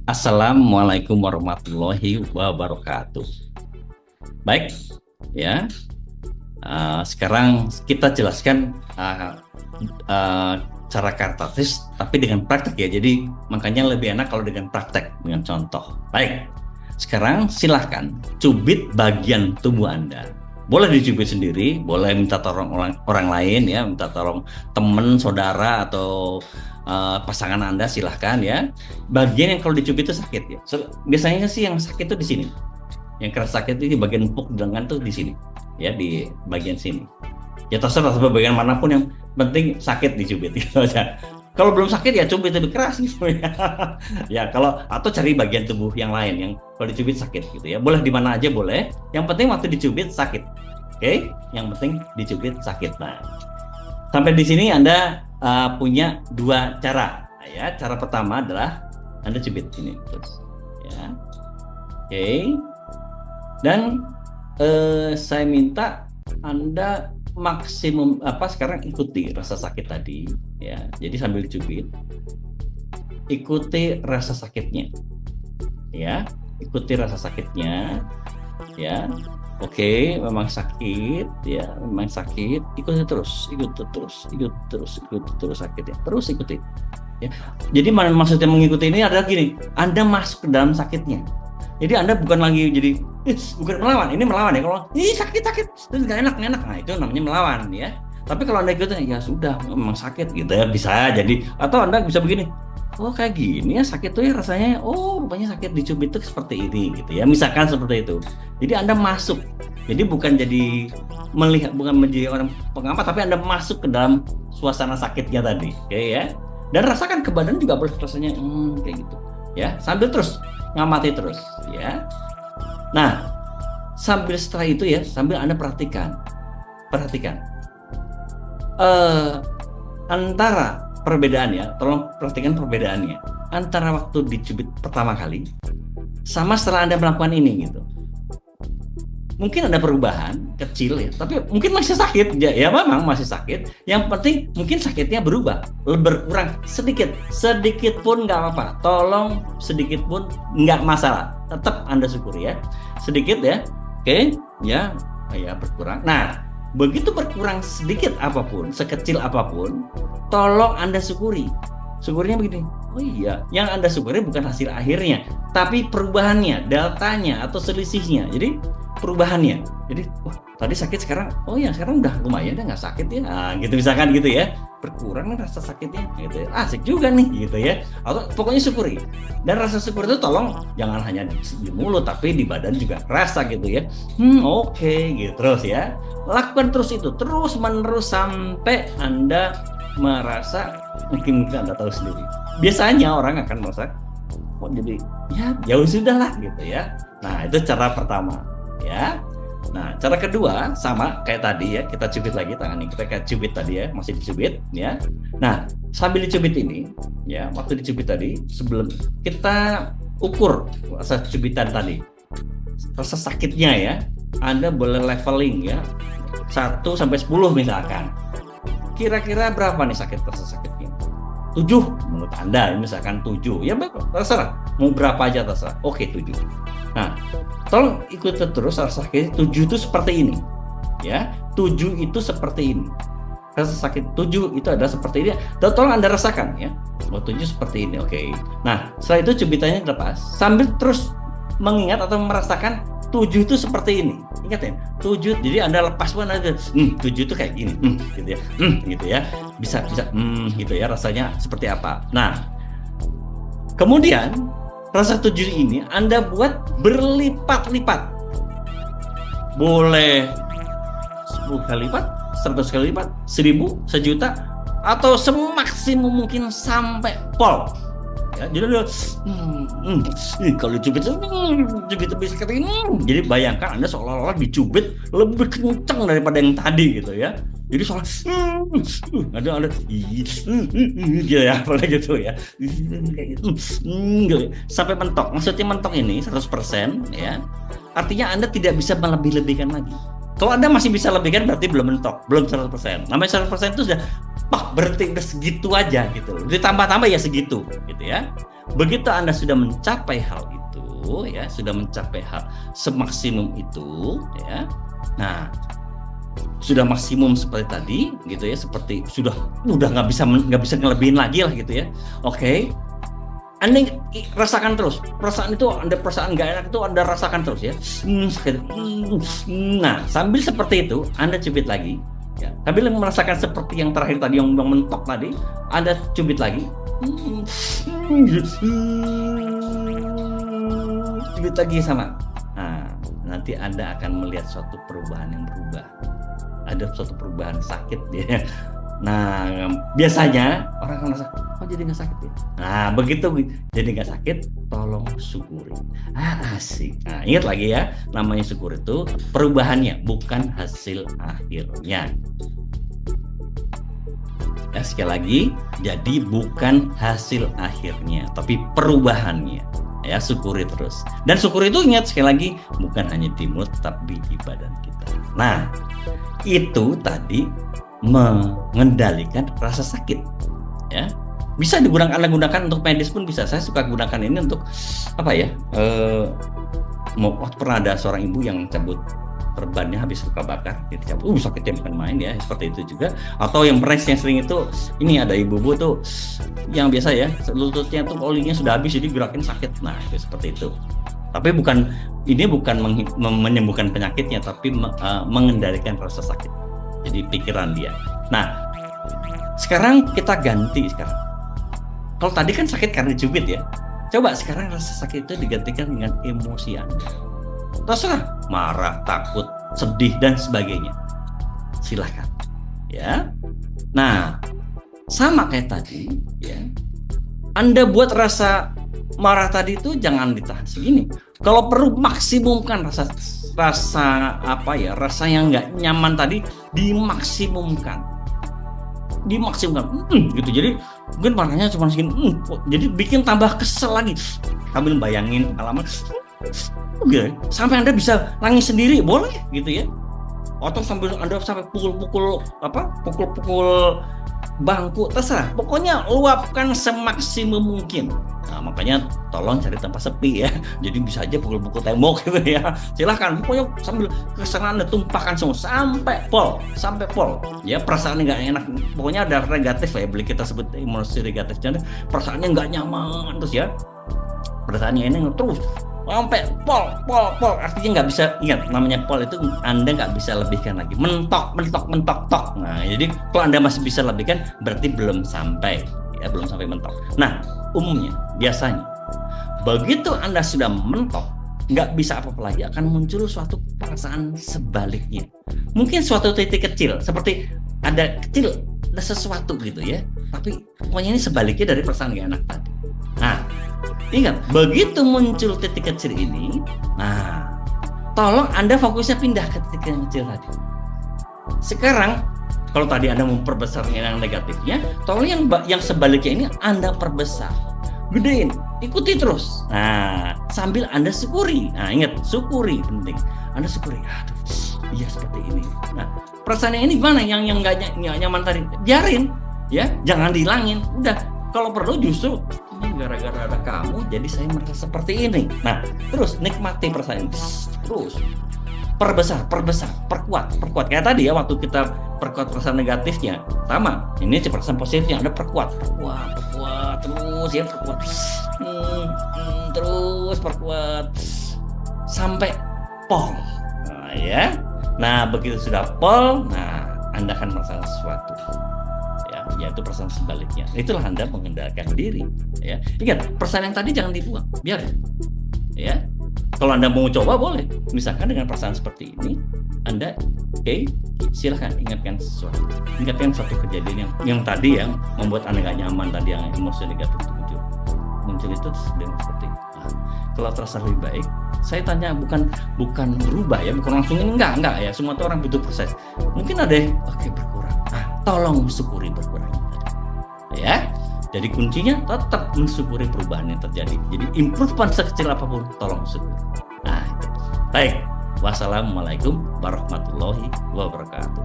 Assalamualaikum warahmatullahi wabarakatuh. Baik, ya. Sekarang kita jelaskan cara kartatis, tapi dengan praktek ya. Jadi makanya lebih enak kalau dengan praktek, dengan contoh. Baik, sekarang silahkan cubit bagian tubuh Anda. Boleh dicubit sendiri, boleh minta tolong orang lain ya, minta tolong teman, saudara atau pasangan Anda, silahkan ya. Bagian yang kalau dicubit itu sakit ya. Biasanya sih yang sakit itu di sini. Yang keras sakit itu di bagian empuk lengan tuh di sini, ya di bagian sini. Ya terserah sampai bagian manapun, yang penting sakit dicubit gitu aja. Kalau belum sakit ya cubit lebih keras gitu ya. Ya kalau atau cari bagian tubuh yang lain yang kalau dicubit sakit gitu ya. Boleh di mana aja boleh. Yang penting waktu dicubit sakit. Oke? Yang penting dicubit sakit. Nah, sampai di sini Anda punya dua cara. Ya, cara pertama adalah Anda cubit ini terus. Ya. Oke. Dan saya minta Anda maksimum sekarang ikuti rasa sakit tadi ya. Jadi sambil dicubit ikuti rasa sakitnya ya, ikuti rasa sakitnya ya. Oke, memang sakit ya, memang sakit, ikuti terus sakitnya, terus ikuti ya. Jadi maksudnya mengikuti ini adalah gini, Anda masuk ke dalam sakitnya. Jadi Anda bukan lagi jadi bukan melawan, ini melawan ya. Kalau ini sakit terus nggak enak, nah itu namanya melawan ya. Tapi kalau Anda gitu ya sudah memang sakit gitu ya, bisa jadi. Atau Anda bisa begini, oh kayak gini ya sakit tuh ya rasanya, oh rupanya sakit dicubit tuh seperti ini gitu ya, misalkan seperti itu. Jadi Anda masuk, jadi bukan jadi melihat, bukan menjadi orang pengamat, tapi Anda masuk ke dalam suasana sakitnya tadi, oke ya. Dan rasakan ke badan juga boleh rasanya kayak gitu ya, sambil terus ngamati terus ya. Nah, sambil setelah itu ya, sambil Anda perhatikan antara perbedaannya, tolong perhatikan perbedaannya antara waktu dicubit pertama kali sama setelah Anda melakukan ini gitu. Mungkin ada perubahan kecil ya, tapi mungkin masih sakit ya, memang masih sakit. Yang penting mungkin sakitnya berkurang sedikit pun nggak apa-apa. Tolong sedikit pun nggak masalah, tetap Anda syukuri ya, sedikit ya, oke ya, berkurang. Nah, begitu berkurang sedikit apapun, sekecil apapun, tolong Anda syukuri. Syukurnya begini, oh iya, yang Anda syukuri bukan hasil akhirnya, tapi perubahannya, deltanya atau selisihnya. Jadi perubahannya. Jadi, tadi sakit, sekarang, sekarang udah lumayan, nggak sakit ya. Nah, gitu misalkan gitu ya. Berkurang nih rasa sakitnya, gitu ya. Asik juga nih, gitu ya. Atau pokoknya syukuri. Dan rasa syukur itu tolong jangan hanya di mulut, tapi di badan juga rasa gitu ya. Oke, gitu terus ya. Lakukan terus itu, terus menerus sampai Anda merasa, mungkin Anda tahu sendiri. Biasanya orang akan merasa, jadi ya sudahlah gitu ya. Nah, itu cara pertama. Ya, nah cara kedua sama kayak tadi ya, kita cubit lagi tangan ini, kita kayak cubit tadi ya, masih dicubit ya. Nah sambil dicubit ini ya, waktu dicubit tadi sebelum kita ukur rasa cubitan tadi, rasa sakitnya ya, Anda boleh leveling ya, 1 sampai 10 misalkan. Kira-kira berapa nih rasa sakitnya? 7 menurut Anda, misalkan 7 ya, terserah mau berapa aja terserah. Oke, 7. Nah, tolong ikuti terus rasa sakit 7 itu seperti ini ya, 7 itu seperti ini, rasa sakit 7 itu adalah seperti ini, dan tolong Anda rasakan ya, 7 seperti ini. Oke. Nah setelah itu cubitannya lepas sambil terus mengingat atau merasakan 7 itu seperti ini. Ingat ya, 7, jadi Anda lepas pun Anda 7 itu kayak gini, gitu ya, gitu ya, bisa gitu ya, rasanya seperti apa. Nah kemudian rasa 7 ini Anda buat berlipat-lipat. Boleh 10 kali lipat, 100 kali lipat, 1000, 1.000.000, atau semaksimum mungkin sampai pol. Ya, jadi kalau dicubit lebih sekali ini. Jadi bayangkan Anda seolah-olah dicubit lebih kencang daripada yang tadi gitu ya. Jadi soal ada gitu ya, gitu ya, sampai mentok. Maksudnya mentok ini 100% ya, artinya Anda tidak bisa melebih-lebihkan lagi. Kalau Anda masih bisa lebihkan berarti belum mentok, belum 100%. Namanya 100% itu sudah berhenti, udah segitu aja gitu. Ditambah-tambah ya segitu gitu ya. begitu Anda sudah mencapai hal itu, ya, sudah mencapai hal semaksimum itu, ya. Nah, sudah maksimum seperti tadi, gitu ya, seperti udah nggak bisa ngelebihin lagi lah, gitu ya. Oke. Anda rasakan terus perasaan itu, perasaan nggak enak itu Anda rasakan terus ya. Nah, sambil seperti itu Anda cubit lagi, ya. Sambil merasakan seperti yang terakhir tadi, yang mentok tadi, Anda cubit lagi, cubit lagi sama. Nah, nanti Anda akan melihat suatu perubahan yang berubah. Ada suatu perubahan sakit ya. Nah, biasanya orang akan merasa, oh jadi nggak sakit ya. Nah, begitu jadi nggak sakit, tolong syukuri. Asik. Nah, ingat lagi ya, namanya syukur itu perubahannya, bukan hasil akhirnya. Ya, sekali lagi, jadi bukan hasil akhirnya, tapi perubahannya. Ya, syukuri terus. Dan syukur itu, ingat sekali lagi, bukan hanya di mulut, tapi di badan kita. Nah, itu tadi mengendalikan rasa sakit, ya. Bisa Anda gunakan untuk medis pun bisa. Saya suka gunakan ini untuk apa ya, pernah ada seorang ibu yang cabut perbannya habis luka bakar, dicabut, sakitnya bukan main ya, seperti itu juga. Atau yang sering itu, ini ada ibu-ibu tuh yang biasa ya, lututnya tuh olinya sudah habis jadi gerakin sakit. Nah, itu seperti itu. Tapi ini bukan menyembuhkan penyakitnya, tapi mengendalikan rasa sakit. Jadi pikiran dia. Nah, sekarang kita ganti sekarang. Kalau tadi kan sakit karena dicubit ya. Coba sekarang rasa sakit itu digantikan dengan emosi Anda. Terserah, marah, takut, sedih dan sebagainya. Silahkan. Ya. Nah, sama kayak tadi, ya. Anda buat rasa marah tadi itu jangan ditahan segini. Kalau perlu maksimumkan rasa yang nggak nyaman tadi, dimaksimumkan gitu. Jadi mungkin marahnya cuma segini, jadi bikin tambah kesel lagi. Sambil bayangin alamat, sampai Anda bisa nangis sendiri, boleh gitu ya. Atau sampai Anda pukul bangku, terserah. Pokoknya luapkan semaksimum mungkin. Nah, makanya tolong cari tempat sepi ya. Jadi bisa aja pukul-pukul tembok gitu ya. Silahkan, pokoknya sambil kesenangan Anda tumpahkan semua sampai pol. Ya, perasaan nggak enak. Pokoknya ada negatif ya, boleh kita sebut emosi negatif. Jadi perasaannya nggak nyaman terus ya. Perasaannya ini terus sampai pol. Artinya nggak bisa, ingat namanya pol itu Anda nggak bisa lebihkan lagi. Mentok. Nah, jadi kalau Anda masih bisa lebihkan, berarti belum sampai mentok. Nah, umumnya biasanya begitu Anda sudah mentok, nggak bisa apa-apa lagi, akan muncul suatu perasaan sebaliknya. Mungkin suatu titik kecil, seperti ada sesuatu gitu ya, tapi pokoknya ini sebaliknya dari perasaan nggak enak tadi. Nah, ingat, begitu muncul titik kecil ini, nah, tolong Anda fokusnya pindah ke titik yang kecil tadi. Sekarang, kalau tadi Anda memperbesar yang negatifnya, tolong yang sebaliknya ini Anda perbesar, gedein, ikuti terus. Nah, sambil Anda syukuri. Nah, ingat, syukuri penting. Anda syukuri, iya seperti ini. Nah, perasaannya ini gimana? Yang nggak nyaman tadi, biarin, ya, jangan dihilangin. Udah, kalau perlu justru ini gara-gara ada kamu, jadi saya merasa seperti ini. Nah, terus nikmati perasaan ini. Terus perbesar, perkuat. Kayak tadi ya, waktu kita perkuat perasaan negatifnya, sama. Ini perasaan positifnya, Anda perkuat terus ya, terus perkuat sampai pol. Nah, ya. Nah, begitu sudah pol, nah Anda akan merasakan sesuatu. Ya, yaitu perasaan sebaliknya. Itulah Anda mengendalikan diri. Ya, ingat, perasaan yang tadi jangan dibuang, biarin. Ya. Kalau Anda mau coba boleh, misalkan dengan perasaan seperti ini, Anda silahkan ingatkan sesuatu. Ingatkan suatu kejadian yang tadi yang membuat Anda nggak nyaman tadi, yang emosi negatif itu muncul itu dengan seperti itu. Nah, kalau terasa lebih baik, saya tanya bukan berubah ya, bukan langsung ini enggak ya. Semua orang butuh proses. Mungkin ada yang berkurang. Nah, tolong syukuri berkurangnya tadi. Ya. Jadi kuncinya tetap mensyukuri perubahan yang terjadi. Jadi improvement sekecil apapun, tolong syukuri. Nah, itu. Baik. Wassalamualaikum warahmatullahi wabarakatuh.